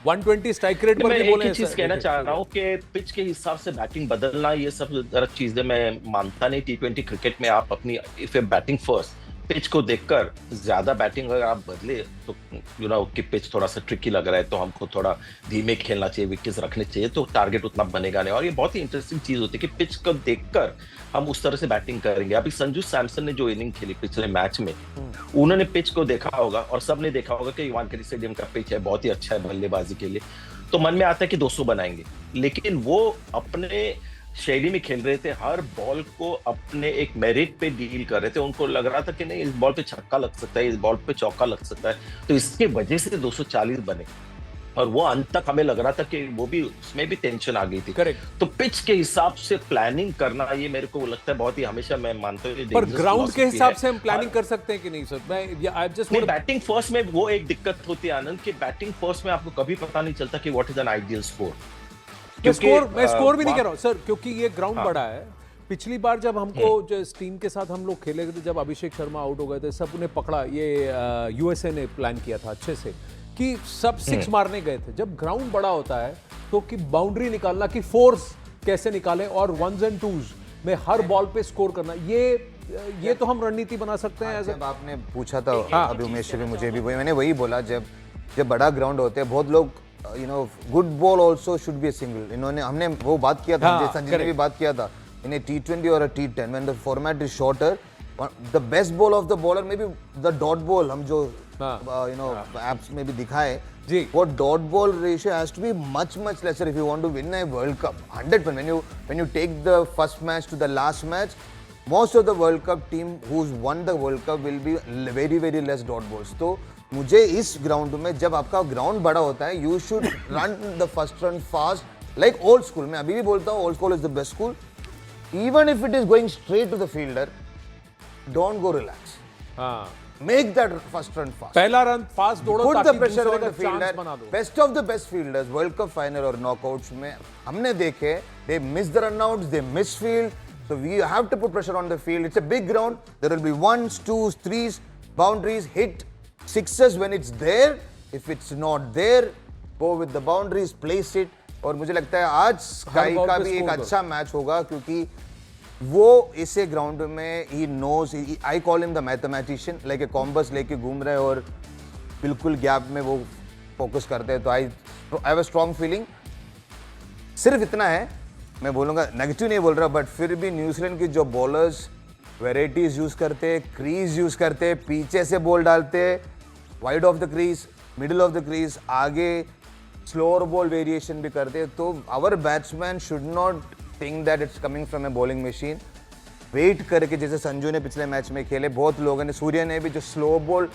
120 strike rate पर मैं भी एक बोले ही हैं चीज सर। कहना चाह रहा हूँ कि पिच के हिसाब से बैटिंग बदलना, ये सब गलत चीज है। मैं मानता नहीं T20 क्रिकेट में आप अपनी, if A batting first, pitch को देखकर ज्यादा बैटिंग अगर आप बदले तो कि पिच थोड़ा सा ट्रिकी लग रहा है तो हमको थोड़ा धीमे खेलना चाहिए, विकेट्स रखने चाहिए, तो टारगेट उतना बनेगा नहीं। और ये बहुत ही इंटरेस्टिंग चीज होती है कि पिच को देखकर हम उस तरह से बैटिंग करेंगे। अभी संजू सैमसन ने जो इनिंग खेली पिछले मैच में, उन्होंने पिच को देखा होगा और सबने देखा होगा कि वानखेड़े स्टेडियम का पिच है, बहुत ही अच्छा है बल्लेबाजी के लिए। तो मन में आता है कि 200 बनाएंगे, लेकिन वो अपने शैली में खेल रहे थे, हर बॉल को अपने एक मेरिट पे डील कर रहे थे। उनको लग रहा था कि नहीं, इस बॉल पे छक्का लग सकता है, इस बॉल पे चौका लग सकता है, तो इसके वजह से 240 बने। और वो अंत तक हमें लग रहा था कि वो भी, उसमें भी टेंशन आ गई थी। करेक्ट। तो पिच के हिसाब से प्लानिंग करना, ये मेरे को लगता है बहुत ही, हमेशा मैं मानता हूँ पर dangerous ग्राउंड के philosophy हिसाब है। से हम प्लानिंग हर- कर सकते हैं कि नहीं सर? मैं आई जस्ट नहीं, बैटिंग फर्स्ट में वो एक दिक्कत होती है आनंद, कि बैटिंग फर्स्ट में आपको कभी पता नहीं चलता कि what is an ideal score. मैं स्कोर भी नहीं कह वहाँ- रहा हूँ सर, क्योंकि ये ग्राउंड हाँ। बड़ा है। पिछली बार जब हमको जो इस टीम के साथ हम लोग खेले थे, जब अभिषेक शर्मा आउट हो गए थे, सब ने पकड़ा, ये यूएसए ने प्लान किया था अच्छे से कि सब सिक्स मारने गए थे। जब ग्राउंड बड़ा होता है तो कि बाउंड्री निकालना, कि फोर्स कैसे निकालें और वंस एंड टूज में हर बॉल पे स्कोर करना, ये तो हम रणनीति बना सकते हैं। जब आपने पूछा था अभी उमेश से भी, मुझे भी मैंने वही बोला, जब बड़ा ग्राउंड होते हैं, बहुत लोग good ball also should be single. इन्होंने, हमने वो बात किया था, संजय ने भी बात किया था, इन ए T20 और T10 when the format is shorter, the best ball of the bowler may be the dot ball. हम जो एप्स में भी दिखाए जी, वो dot ball ratio has to be much lesser if you want to win a world cup 100%। when you take the first match to the last match, most of the World Cup team who's won the World Cup will be very less dot balls. तो मुझे इस ground में, जब आपका ground बड़ा होता है, you should run the first run fast like old school. मैं अभी भी बोलता हूँ old school is the best school. Even if it is going straight to the fielder, don't go relax, make that first run fast, पहला run fast दौड़ो, put the ताकि pressure दूसरे on का the चांस fielder. बना दो। Best of the best fielders world cup final और knockouts में हमने देखे, they miss the runouts, they miss field, so we have to put pressure on the field. It's a big ground, there will be ones, twos, threes, boundaries, hit sixes when it's there. If it's not there, go with the boundaries, place it. और मुझे लगता है आज sky ball का पे भी एक score करो। अच्छा मैच होगा, क्योंकि वो इसे ग्राउंड में ही knows, I call him the mathematician, like a compass लेके घूम रहे हैं और बिल्कुल गैप में वो फोकस करते हैं। तो I have a strong feeling. सिर्फ इतना है, मैं बोलूँगा, नेगेटिव नहीं बोल रहा, बट फिर भी न्यूजीलैंड की जो बॉलर्स वेराइटीज यूज करते, क्रीज यूज करते, पीछे से बॉल डालते, wide of the crease, middle of the crease, आगे स्लोअर बॉल वेरिएशन भी करते। तो our batsman should not think that it's coming from a bowling machine. Wait करके, जैसे संजू ने पिछले मैच में खेले, बहुत लोगों ने, सूर्य ने भी, जो स्लो बॉल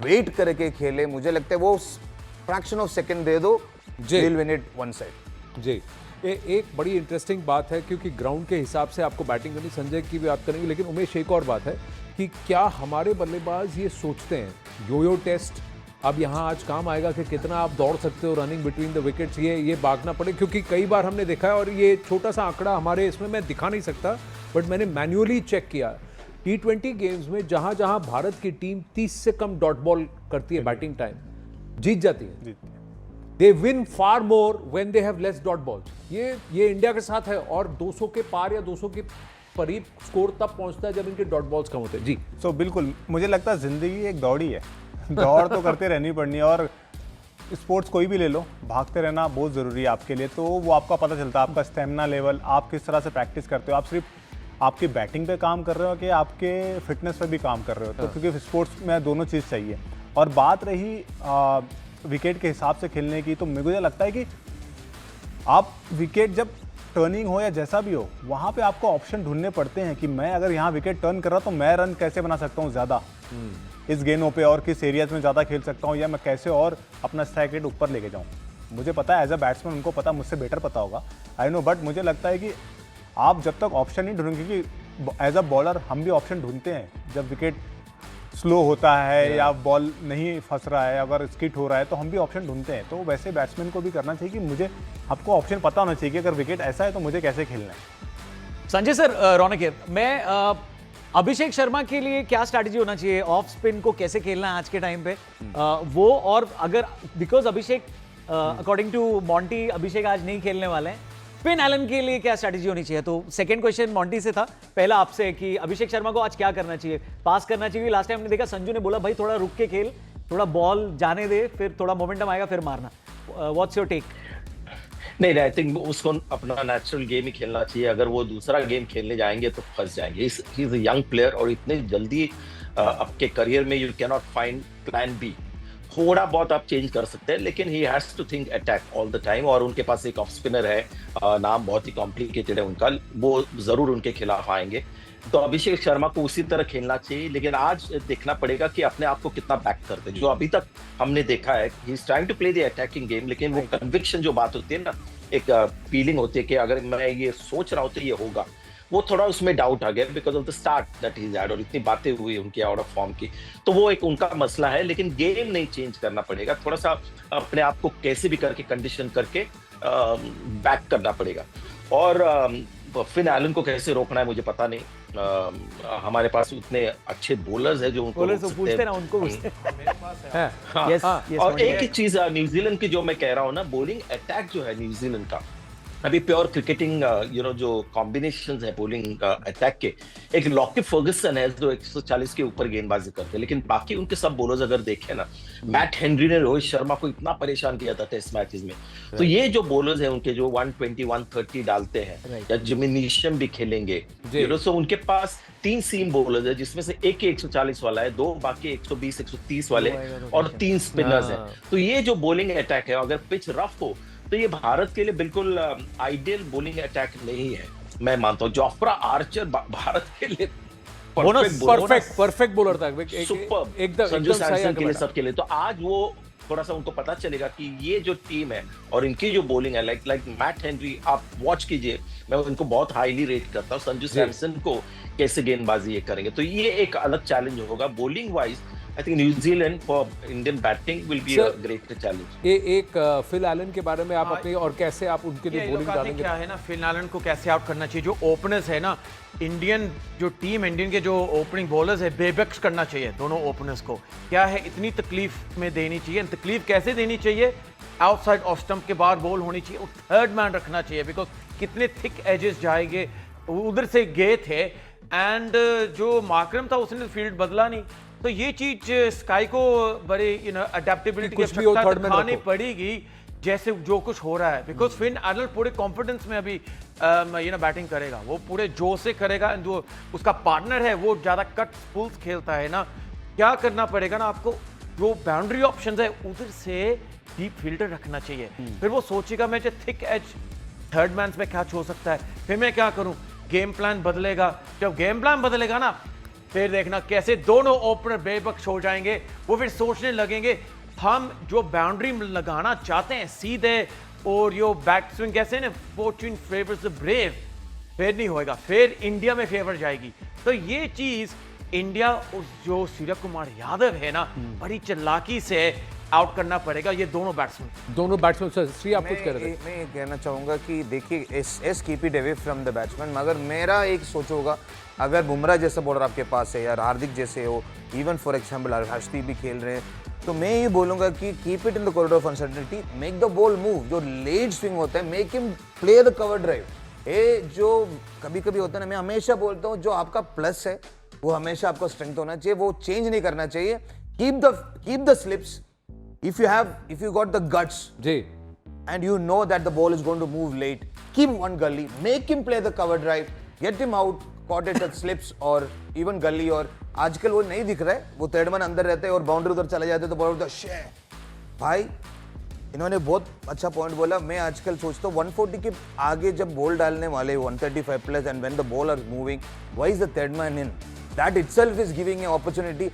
वेट करके खेले, मुझे लगता है वो फ्रैक्शन ऑफ सेकंड दे दो, will win it one side. जी, एक बड़ी इंटरेस्टिंग बात है, क्योंकि ग्राउंड के हिसाब से आपको बैटिंग करनी, संजय की भी बात करेंगे, लेकिन उमेश एक और बात है कि क्या हमारे बल्लेबाज ये सोचते हैं, योयो टेस्ट अब यहाँ आज काम आएगा कि कितना आप दौड़ सकते हो रनिंग बिटवीन द विकेट्स, ये भागना पड़े, क्योंकि कई बार हमने देखा है, और ये छोटा सा आंकड़ा हमारे इसमें मैं दिखा नहीं सकता, बट मैंने मैन्युअली चेक किया, T20 गेम्स में जहाँ जहाँ भारत की टीम 30 से कम डॉट बॉल करती है बैटिंग टाइम, जीत जाती है। They win far more when they have less dot balls. ये इंडिया के साथ है, और 200 के पार या 200 के करीब स्कोर तब पहुंचता है जब इनके डॉट बॉल्स कम होते हैं। जी, सो बिल्कुल, मुझे लगता है जिंदगी एक दौड़ ही है, दौड़ तो करते रहनी पड़नी है, और स्पोर्ट्स कोई भी ले लो, भागते रहना बहुत ज़रूरी है आपके लिए। तो वो आपका पता चलता है, आपका स्टेमिना लेवल, आप किस तरह से प्रैक्टिस करते हो, आप सिर्फ आपकी बैटिंग पे काम कर रहे हो कि आपके फिटनेस पे भी काम कर रहे हो। तो क्योंकि स्पोर्ट्स में दोनों चीज़ चाहिए। और बात रही विकेट के हिसाब से खेलने की, तो मुझे लगता है कि आप विकेट जब टर्निंग हो या जैसा भी हो, वहाँ पे आपको ऑप्शन ढूंढने पड़ते हैं कि मैं अगर यहाँ विकेट टर्न कर रहा तो मैं रन कैसे बना सकता हूँ ज़्यादा इस गेंदों पे, और किस एरियाज में ज़्यादा खेल सकता हूँ, या मैं कैसे और अपना स्ट्राइक रेट ऊपर लेके जाऊँ। मुझे पता है एज अ बैट्समैन, उनको पता, मुझसे बेटर पता होगा, आई नो, बट मुझे लगता है कि आप जब तक ऑप्शन नहीं ढूंढेंगे, क्योंकि एज अ बॉलर हम भी ऑप्शन ढूंढते हैं जब विकेट स्लो होता है या बॉल नहीं फंस रहा है, अगर स्किट हो रहा है, तो हम भी ऑप्शन ढूंढते हैं। तो वैसे बैट्समैन को भी करना चाहिए कि मुझे, आपको ऑप्शन पता होना चाहिए कि अगर विकेट ऐसा है तो मुझे कैसे खेलना है। संजय सर, रौनक है, मैं अभिषेक शर्मा के लिए क्या स्ट्रैटेजी होना चाहिए, ऑफ स्पिन को कैसे खेलना है आज के टाइम पे, वो, और अगर because Abhishek according to Monty Abhishek आज नहीं खेलने वाले हैं। फिन एलन के लिए क्या स्ट्रैटेजी होनी चाहिए? तो सेकंड क्वेश्चन मॉन्टी से था, पहला आपसे कि अभिषेक शर्मा को आज क्या करना चाहिए? पास करना चाहिए? लास्ट टाइम हमने देखा संजू ने बोला भाई थोड़ा रुक के खेल, थोड़ा बॉल जाने दे, फिर थोड़ा मोमेंटम आएगा फिर मारना। What's your take? नहीं, आई थिंक उसको अपना नेचुरल गेम ही खेलना चाहिए। अगर वो दूसरा गेम खेलने जाएंगे तो फंस जाएंगे। He is a young player और इतने जल्दी आपके करियर में you can not find plan B. थोड़ा बहुत आप चेंज कर सकते हैं, लेकिन he has to think attack all the time. और उनके पास एक ऑफ स्पिनर है, नाम बहुत ही कॉम्प्लिकेटेड है उनका, वो जरूर उनके खिलाफ आएंगे। तो अभिषेक शर्मा को उसी तरह खेलना चाहिए, लेकिन आज देखना पड़ेगा कि अपने आप को कितना बैक करते हैं। जो अभी तक हमने देखा है, he is trying to play the attacking game, लेकिन वो कन्विक्शन जो बात होती है ना, एक फीलिंग होती है कि अगर मैं ये सोच रहा हूँ तो ये होगा, वो थोड़ा उसमें डाउट आ गया because of the start that he had. और इतनी बातें हुई उनकी आउट ऑफ फॉर्म की, तो वो एक उनका मसला है। लेकिन गेम नहीं चेंज करना पड़ेगा, थोड़ा सा अपने आप को कैसे भी करके कंडीशन करके बैक करना पड़ेगा। और फिन एलन को कैसे रोकना है मुझे पता नहीं। हमारे पास उतने अच्छे बॉलर्स हैं जो उनको रोक सकते पूछते हैं। ना उनको पूछते हाँ, Yes, yes, और Monty. एक ही चीज न्यूजीलैंड की जो मैं कह रहा हूँ ना, बॉलिंग अटैक जो है न्यूजीलैंड का, अभी प्योर क्रिकेटिंग जो कॉम्बिनेशंस है बॉलिंग अटैक के, एक लॉकी फर्गसन है जो 140 के ऊपर गेंदबाजी करते हैं, लेकिन बाकी उनके सब बॉलर्स अगर देखें ना, मैट हेनरी ने रोहित शर्मा को इतना परेशान किया था टेस्ट मैचेस में। तो ये जो बॉलर्स हैं उनके जो 120 130 डालते हैं, या जिमी नीशम भी खेलेंगे, सो उनके पास 3 सीम बॉलर्स है, जिसमें से एक 140 वाला है, 2 बाकी 120 130 वाले, और 3 स्पिनर्स हैं। तो ये जो बॉलिंग अटैक है, अगर पिच रफ हो तो ये भारत के लिए बिल्कुल आइडियल बॉलिंग अटैक नहीं है, मैं मानता हूँ। जोफ्रा आर्चर भारत के लिए परफेक्ट बॉलर था, सुपर, एकदम संजू सही सैमसन के आंकड़ा लिए, था। सबके लिए। तो आज वो थोड़ा सा उनको पता चलेगा कि ये जो टीम है और इनकी जो बॉलिंग है, लाइक मैट हेनरी, आप वॉच कीजिए, मैं उनको बहुत हाईली रेट करता हूँ। संजू सैमसन को कैसे गेंदबाजी ये करेंगे, तो ये एक अलग चैलेंज होगा bowling wise. I think New Zealand for Indian batting will be a great challenge. एक फिल एलन के बारे में आप अपने, और कैसे आप उनके लिए बॉलिंग डालेंगे? क्या है ना, फिन एलन को कैसे आउट करना चाहिए। जो ओपनर्स है ना, इंडियन जो टीम, इंडियन के जो ओपनिंग बॉलर्स है, बेबक्स करना चाहिए दोनों ओपनर्स को। क्या है, इतनी तकलीफ में देनी चाहिए। तकलीफ कैसे देनी चाहिए? आउटसाइड ऑफ स्टंप के बाद बॉल होनी चाहिए, और थर्ड मैन रखना चाहिए, बिकॉज कितने थिक एजेस जाएंगे, उधर से गए थे। एंड जो मार्करम था उसने फील्ड बदला नहीं, तो ये चीज स्काई को बड़े अडेप्टेबिलिटी की आवश्यकता दिखानी पड़ेगी, जैसे जो कुछ हो रहा है। बिकॉज फिन एलन पूरे कॉन्फिडेंस में अभी बैटिंग करेगा, वो पूरे जोश से करेगा। जो उसका पार्टनर है वो ज्यादा कट पुल्स खेलता है ना, क्या करना पड़ेगा ना आपको, जो बाउंड्री ऑप्शन है उधर से डीप फील्डर रखना चाहिए। फिर वो सोचेगा मैं जो थिक एज थर्ड मैन में क्या हो सकता है, फिर मैं क्या करूं, गेम प्लान बदलेगा। जब गेम प्लान बदलेगा ना, फिर देखना कैसे दोनों ओपनर बेबख्श हो जाएंगे। वो फिर सोचने लगेंगे हम जो बाउंड्री लगाना चाहते हैं सीधे, और यो बैक स्विंग कैसे ना, फॉर्च्यून फेवर्स द ब्रेव, फिर नहीं होएगा, फिर इंडिया में फेवर जाएगी। तो ये चीज इंडिया, उस जो सूर्य कुमार यादव है ना, बड़ी चालाकी से आउट करना पड़ेगा ये दोनों बैट्समैन। सर श्री, आप कुछ कह रहे थे? मैं ये कहना चाहूँगा कि देखिए, S keep it away from the batsman. मगर मेरा एक सोच होगा, अगर बुमराह जैसा बॉलर आपके पास है, या हार्दिक जैसे हो, इवन फॉर एग्जाम्पल हर्षदीप भी खेल रहे हैं, तो मैं ये बोलूँगा कि keep it in the corridor of uncertainty, make the ball move. जो लेट स्विंग होता है, make him play the cover drive. ये जो कभी कभी होता है ना, मैं हमेशा बोलता हूँ, जो आपका प्लस है वो हमेशा आपका स्ट्रेंथ होना चाहिए, वो चेंज नहीं करना चाहिए। Keep the slips. If you got the guts, and you know that the ball is going to move late, keep one gully, make him play the cover drive, get him out, caught it at slips or even gully। और आजकल वो नहीं दिख रहा है, वो third man अंदर रहते हैं और बाउंड्री उधर चले जाते हैं, तो बॉलर शे भाई, इन्होंने बहुत अच्छा पॉइंट बोला। मैं आजकल सोचता हूँ 140 के आगे जब बॉल डालने वाले 135 plus, and when the ball are moving, why is the third man in? That itself is giving a opportunity.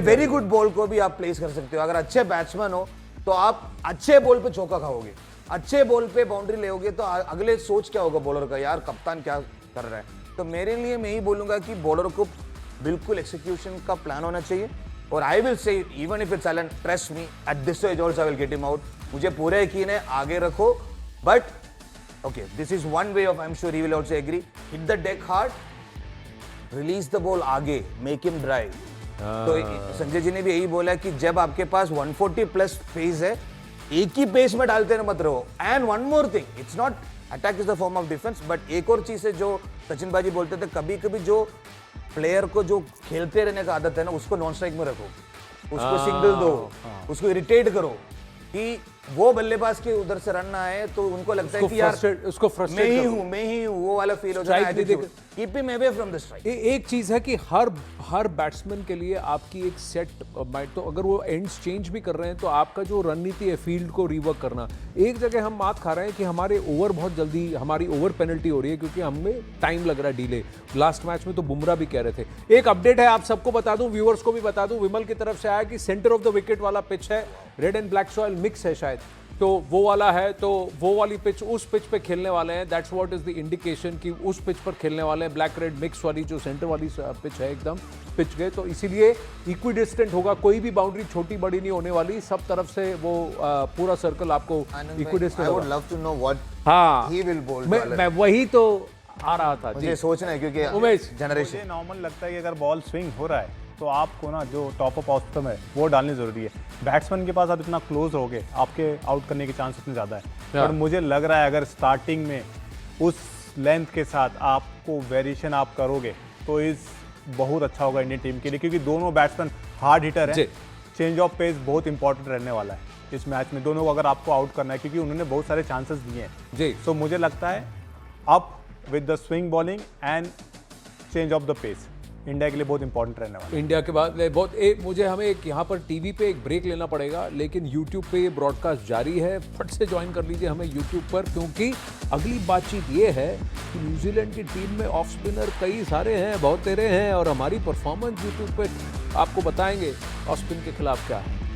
Very good ball को भी आप प्लेस कर सकते हो। अगर अच्छे बैट्समैन हो तो आप अच्छे बॉल पे चौका खाओगे, अच्छे बॉल पे बाउंड्री लेओगे, तो अगले सोच क्या होगा बॉलर का, यार कप्तान क्या कर रहा है। तो मेरे लिए मैं यही बोलूंगा कि बॉलर को बिल्कुल एक्सिक्यूशन का प्लान होना चाहिए। और I will say even if it's Allen, trust me, at this stage also I will get him out. मुझे पूरा यकीन है, आगे रखो। But okay, this is one way of, I am sure he will also agree, hit the deck hard, release the ball आगे, make him drive. तो संजय जी ने भी यही बोला कि जब आपके पास 140 प्लस पेस है, एक ही पेस में डालते ना मत रहो। And one more thing, it's not attack is the form of defence, but एक और चीज है जो सचिन भाजी बोलते थे, कभी कभी जो प्लेयर को जो खेलते रहने का आदत है ना, उसको नॉन स्ट्राइक में रखो, उसको सिंगल दो, उसको इरिटेट करो कि वो बल्लेबाज के उधर से रन ना आए तो उनको लगता है कि यार उसको फ्रस्ट्रेट मैं ही हूँ, वो वाला फील हो जाता है। Keep him away from the strike. एक चीज है कि हर बैट्समैन के लिए आपकी एक सेट माइंड, तो अगर वो एंड्स चेंज भी कर रहे हैं तो आपका जो रणनीति है फील्ड को रिवर्क करना। एक जगह हम बात खा रहे हैं कि हमारे ओवर बहुत जल्दी, हमारी ओवर पेनल्टी हो रही है क्योंकि हमें टाइम लग रहा है, डिले। लास्ट मैच में तो बुमराह भी कह रहे थे। एक अपडेट है, आप सबको बता दूं, व्यूअर्स को भी बता दूं, विमल की तरफ से आया कि सेंटर ऑफ द विकेट वाला पिच है, red and black soil mix है शायद, तो वो वाला है, तो वो वाली पिच, उस पिच पे खेलने वाले हैं। That's what is the indication कि उस पिच पर खेलने वाले हैं। ब्लैक रेड मिक्स वाली जो सेंटर वाली पिच है एकदम पिच गए, तो इसीलिए इक्विडिस्टेंट होगा, कोई भी बाउंड्री छोटी बड़ी नहीं होने वाली, सब तरफ से वो पूरा सर्कल आपको इक्विडिस्टेंट आई वुड होगा। लव टू नो व्हाट हाँ, ही विल बोल। मैं वही तो आ रहा था मुझे सोचना है क्योंकि उमेश, जनरेशन मुझे नॉर्मल लगता है कि अगर बॉल स्विंग हो रहा है तो आपको ना जो टॉप ऑफ ऑस्टम है वो डालनी जरूरी है। बैट्समैन के पास आप इतना क्लोज हो गए, आपके आउट करने के चांस इतने ज़्यादा है। पर मुझे लग रहा है अगर स्टार्टिंग में उस लेंथ के साथ आपको वेरिएशन आप करोगे तो इस बहुत अच्छा होगा इंडियन टीम के लिए, क्योंकि दोनों बैट्समैन हार्ड हिटर है। चेंज ऑफ पेस बहुत इंपॉर्टेंट रहने वाला है इस मैच में, दोनों को अगर आपको आउट करना है, क्योंकि उन्होंने बहुत सारे चांसेस दिए हैं जी। सो मुझे लगता है up with the swing bowling and change of the pace India के लिए बहुत इंपॉर्टेंट रहने वाला है। इंडिया के बाद बहुत मुझे हमें एक यहाँ पर टीवी पे एक ब्रेक लेना पड़ेगा, लेकिन यूट्यूब पे ये ब्रॉडकास्ट जारी है। फट से ज्वाइन कर लीजिए हमें यूट्यूब पर, क्योंकि अगली बातचीत ये है कि न्यूजीलैंड की टीम में ऑफ स्पिनर कई सारे हैं, बहुत तेरे हैं, और हमारी परफॉर्मेंस यूट्यूब पे आपको बताएंगे ऑफ स्पिन के खिलाफ क्या है।